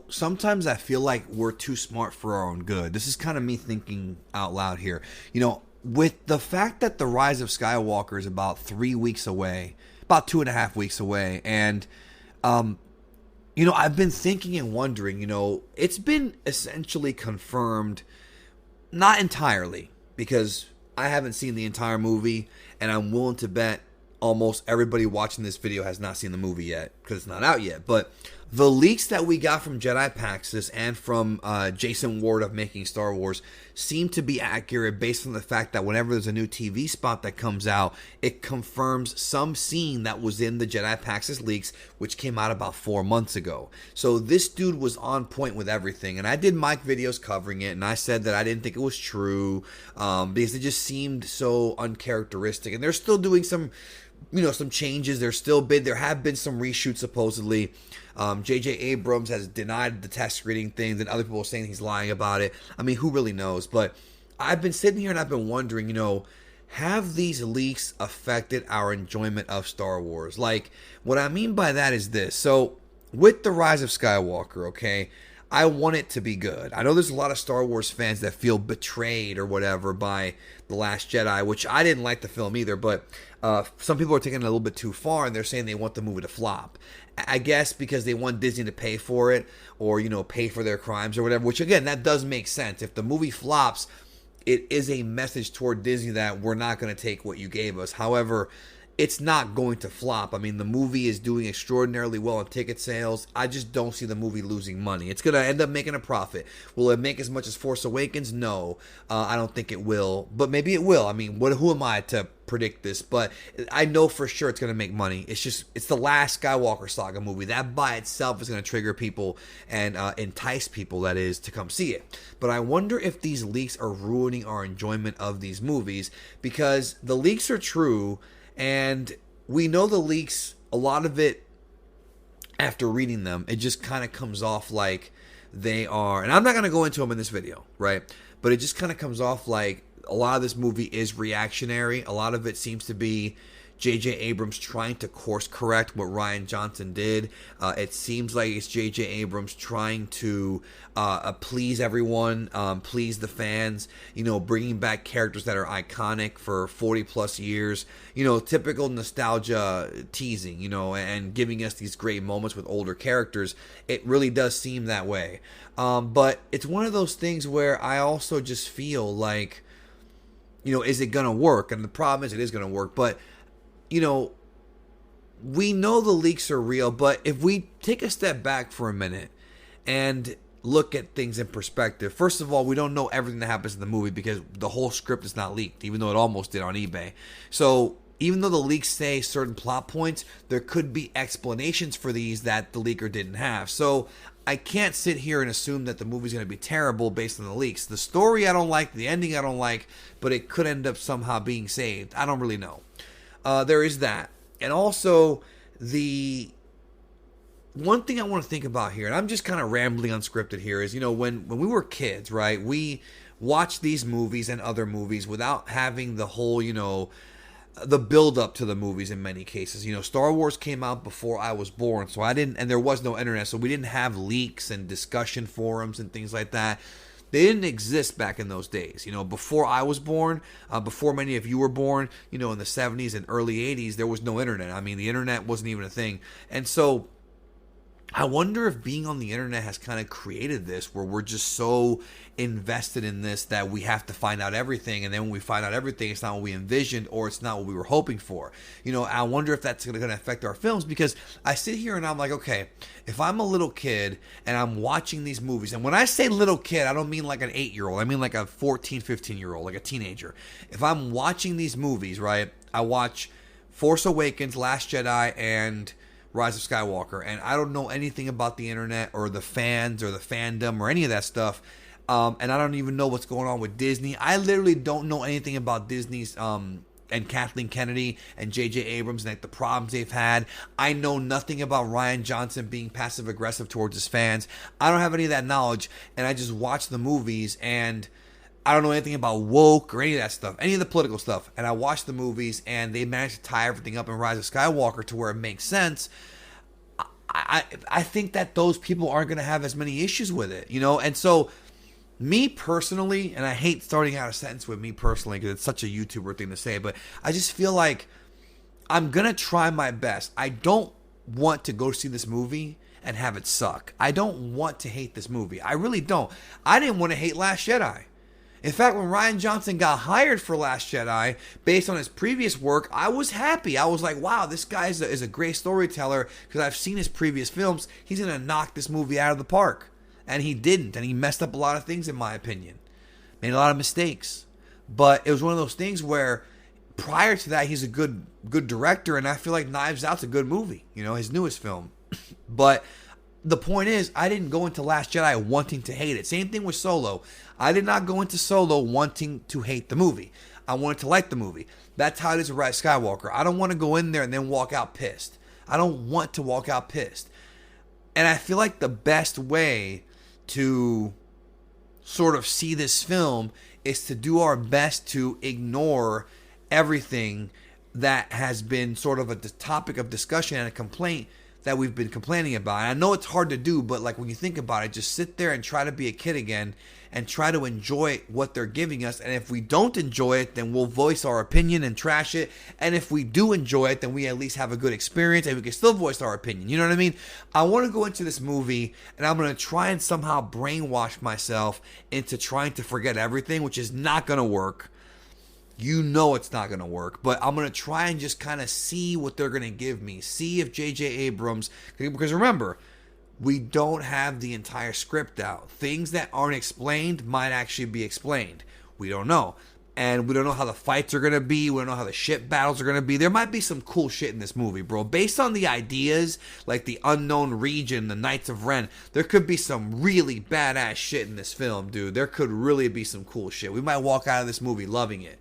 Sometimes I feel like we're too smart for our own good. This is kind of me thinking out loud here. With the fact that the Rise of Skywalker is about 3 weeks away, about 2.5 weeks away, and I've been thinking and wondering. It's been essentially confirmed, not entirely, because I haven't seen the entire movie, and I'm willing to bet almost everybody watching this video has not seen the movie yet because it's not out yet. But the leaks that we got from Jedi Paxis and from Jason Ward of Making Star Wars seem to be accurate based on the fact that whenever there's a new TV spot that comes out, it confirms some scene that was in the Jedi Paxis leaks, which came out about 4 months ago. So this dude was on point with everything. And I did Mike videos covering it, and I said that I didn't think it was true because it just seemed so uncharacteristic. And they're still doing some changes. There have been some reshoots supposedly. J.J. Abrams has denied the test screening things, and other people are saying he's lying about it. I mean, who really knows? But I've been sitting here and I've been wondering, have these leaks affected our enjoyment of Star Wars? Like, what I mean by that is this. So, with the Rise of Skywalker, okay, I want it to be good. I know there's a lot of Star Wars fans that feel betrayed or whatever by The Last Jedi, which I didn't like the film either, but some people are taking it a little bit too far, and they're saying they want the movie to flop. I guess because they want Disney to pay for it or, pay for their crimes or whatever, which, again, that does make sense. If the movie flops, it is a message toward Disney that we're not going to take what you gave us. However, it's not going to flop. I mean, the movie is doing extraordinarily well in ticket sales. I just don't see the movie losing money. It's going to end up making a profit. Will it make as much as Force Awakens? No, I don't think it will. But maybe it will. I mean, who am I to predict this? But I know for sure it's going to make money. It's the last Skywalker saga movie. That by itself is going to trigger people and entice people, that is, to come see it. But I wonder if these leaks are ruining our enjoyment of these movies, because the leaks are true. And we know the leaks, a lot of it, after reading them, it just kind of comes off like they are, and I'm not going to go into them in this video, right? But it just kind of comes off like a lot of this movie is reactionary. A lot of it seems to be J.J. Abrams trying to course correct what Rian Johnson did. It seems like it's J.J. Abrams trying to please everyone, please the fans, bringing back characters that are iconic for 40 plus years, typical nostalgia teasing, and giving us these great moments with older characters. It really does seem that way. But it's one of those things where I also just feel like, is it going to work? And the problem is it is going to work, but we know the leaks are real, but if we take a step back for a minute and look at things in perspective, first of all, we don't know everything that happens in the movie because the whole script is not leaked, even though it almost did on eBay. So even though the leaks say certain plot points, there could be explanations for these that the leaker didn't have. So I can't sit here and assume that the movie's going to be terrible based on the leaks. The story I don't like, the ending I don't like, but it could end up somehow being saved. I don't really know. There is that. And also, the one thing I want to think about here, and I'm just kind of rambling unscripted here, is, when we were kids, right, we watched these movies and other movies without having the whole, the build up to the movies in many cases. Star Wars came out before I was born, so and there was no internet, so we didn't have leaks and discussion forums and things like that. They didn't exist back in those days. Before I was born, before many of you were born, in the 70s and early 80s, there was no internet. I mean, the internet wasn't even a thing. And so I wonder if being on the internet has kind of created this, where we're just so invested in this that we have to find out everything. And then when we find out everything, it's not what we envisioned, or it's not what we were hoping for. I wonder if that's going to affect our films, because I sit here and I'm like, okay, if I'm a little kid and I'm watching these movies, and when I say little kid, I don't mean like an 8-year-old. I mean like a 14, 15-year-old, like a teenager. If I'm watching these movies, right, I watch Force Awakens, Last Jedi, and Rise of Skywalker, and I don't know anything about the internet or the fans or the fandom or any of that stuff, and I don't even know what's going on with Disney. I literally don't know anything about Disney's and Kathleen Kennedy and J.J. Abrams and like the problems they've had. I know nothing about Rian Johnson being passive aggressive towards his fans. I don't have any of that knowledge, and I just watch the movies, and I don't know anything about woke or any of that stuff, any of the political stuff. And I watch the movies, and they managed to tie everything up in Rise of Skywalker to where it makes sense. I think that those people aren't going to have as many issues with it, you know? And so, me personally, and I hate starting out a sentence with me personally because it's such a YouTuber thing to say, but I just feel like I'm going to try my best. I don't want to go see this movie and have it suck. I don't want to hate this movie. I really don't. I didn't want to hate Last Jedi. In fact, when Rian Johnson got hired for Last Jedi, based on his previous work, I was happy. I was like, wow, this guy is a great storyteller because I've seen his previous films. He's going to knock this movie out of the park. And he didn't. And he messed up a lot of things, in my opinion. Made a lot of mistakes. But it was one of those things where prior to that, he's a good director. And I feel like Knives Out's a good movie. You know, his newest film. But the point is, I didn't go into Last Jedi wanting to hate it. Same thing with Solo. I did not go into Solo wanting to hate the movie. I wanted to like the movie. That's how it is with Rise of Skywalker. I don't want to go in there and then walk out pissed. I don't want to walk out pissed. And I feel like the best way to sort of see this film is to do our best to ignore everything that has been sort of a topic of discussion and a complaint that we've been complaining about. And I know it's hard to do, but like when you think about it, just sit there and try to be a kid again and try to enjoy what they're giving us. And if we don't enjoy it, then we'll voice our opinion and trash it. And if we do enjoy it, then we at least have a good experience and we can still voice our opinion. You know what I mean? I want to go into this movie and I'm going to try and somehow brainwash myself into trying to forget everything, which is not going to work. You know it's not going to work, but I'm going to try and just kind of see what they're going to give me. See if J.J. Abrams, because remember, we don't have the entire script out. Things that aren't explained might actually be explained. We don't know. And we don't know how the fights are going to be. We don't know how the ship battles are going to be. There might be some cool shit in this movie, bro. Based on the ideas, like the unknown region, the Knights of Ren, there could be some really badass shit in this film, dude. There could really be some cool shit. We might walk out of this movie loving it.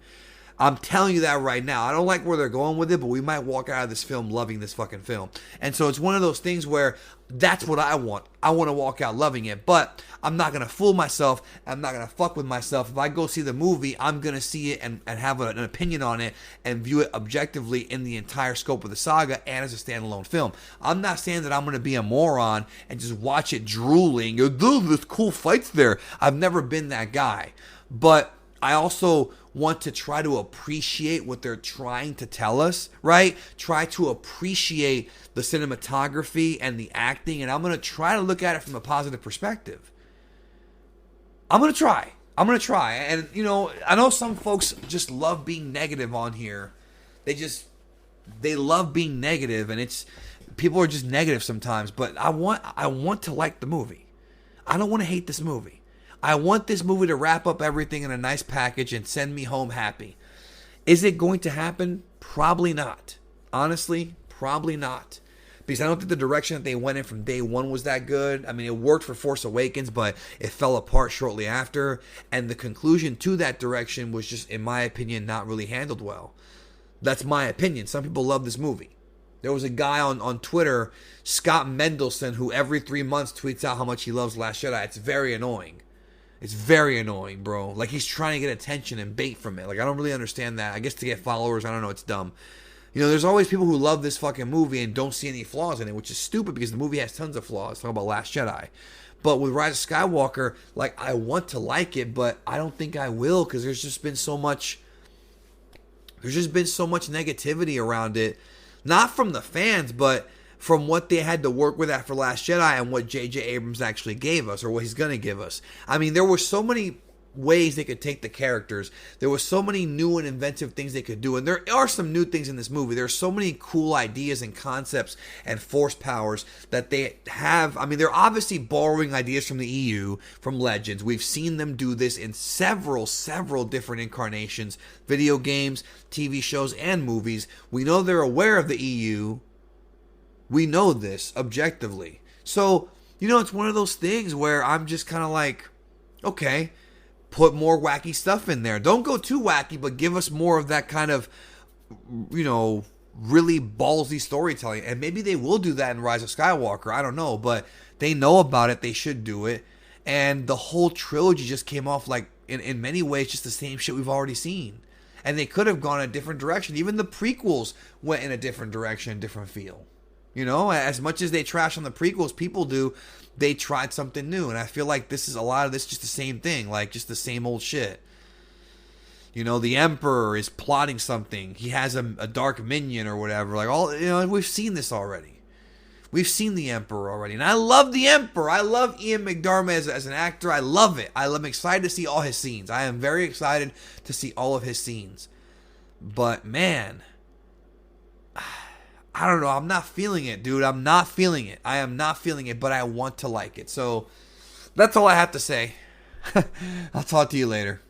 I'm telling you that right now. I don't like where they're going with it, but we might walk out of this film loving this fucking film. And so it's one of those things where that's what I want. I want to walk out loving it, but I'm not going to fool myself. I'm not going to fuck with myself. If I go see the movie, I'm going to see it and have an opinion on it and view it objectively in the entire scope of the saga and as a standalone film. I'm not saying that I'm going to be a moron and just watch it drooling. Dude, there's cool fights there. I've never been that guy. But I also want to try to appreciate what they're trying to tell us, right? Try to appreciate the cinematography and the acting, and I'm going to try to look at it from a positive perspective. I'm going to try. And, you know, I know some folks just love being negative on here. They love being negative, and people are just negative sometimes, but I want to like the movie. I don't want to hate this movie. I want this movie to wrap up everything in a nice package and send me home happy. Is it going to happen? Probably not. Honestly, probably not. Because I don't think the direction that they went in from day one was that good. I mean, it worked for Force Awakens, but it fell apart shortly after. And the conclusion to that direction was just, in my opinion, not really handled well. That's my opinion. Some people love this movie. There was a guy on Twitter, Scott Mendelson, who every 3 months tweets out how much he loves Last Jedi. It's very annoying. It's very annoying, bro. Like, he's trying to get attention and bait from it. Like, I don't really understand that. I guess to get followers, I don't know, it's dumb. You know, there's always people who love this fucking movie and don't see any flaws in it, which is stupid because the movie has tons of flaws. Talk about Last Jedi. But with Rise of Skywalker, like, I want to like it, but I don't think I will because there's just been so much negativity around it. Not from the fans, but from what they had to work with after Last Jedi and what J.J. Abrams actually gave us, or what he's going to give us. I mean, there were so many ways they could take the characters. There were so many new and inventive things they could do, and there are some new things in this movie. There are so many cool ideas and concepts and force powers that they have. I mean, they're obviously borrowing ideas from the EU, from Legends. We've seen them do this in several different incarnations, video games, TV shows, and movies. We know they're aware of the EU. We know this objectively. So, you know, it's one of those things where I'm just kind of like, okay, put more wacky stuff in there. Don't go too wacky, but give us more of that kind of, you know, really ballsy storytelling. And maybe they will do that in Rise of Skywalker. I don't know, but they know about it. They should do it. And the whole trilogy just came off like, in many ways, just the same shit we've already seen. And they could have gone a different direction. Even the prequels went in a different direction, different feel. You know, as much as they trash on the prequels, people do, they tried something new. And I feel like this is a lot of this just the same thing, like just the same old shit. You know, the Emperor is plotting something. He has a dark minion or whatever. Like, all, you know, we've seen this already. We've seen the Emperor already. And I love the Emperor. I love Ian McDiarmid as an actor. I love it. I'm excited to see all his scenes. I am very excited to see all of his scenes. But, man, I don't know. I'm not feeling it, dude. I'm not feeling it. I am not feeling it, but I want to like it. So, that's all I have to say. I'll talk to you later.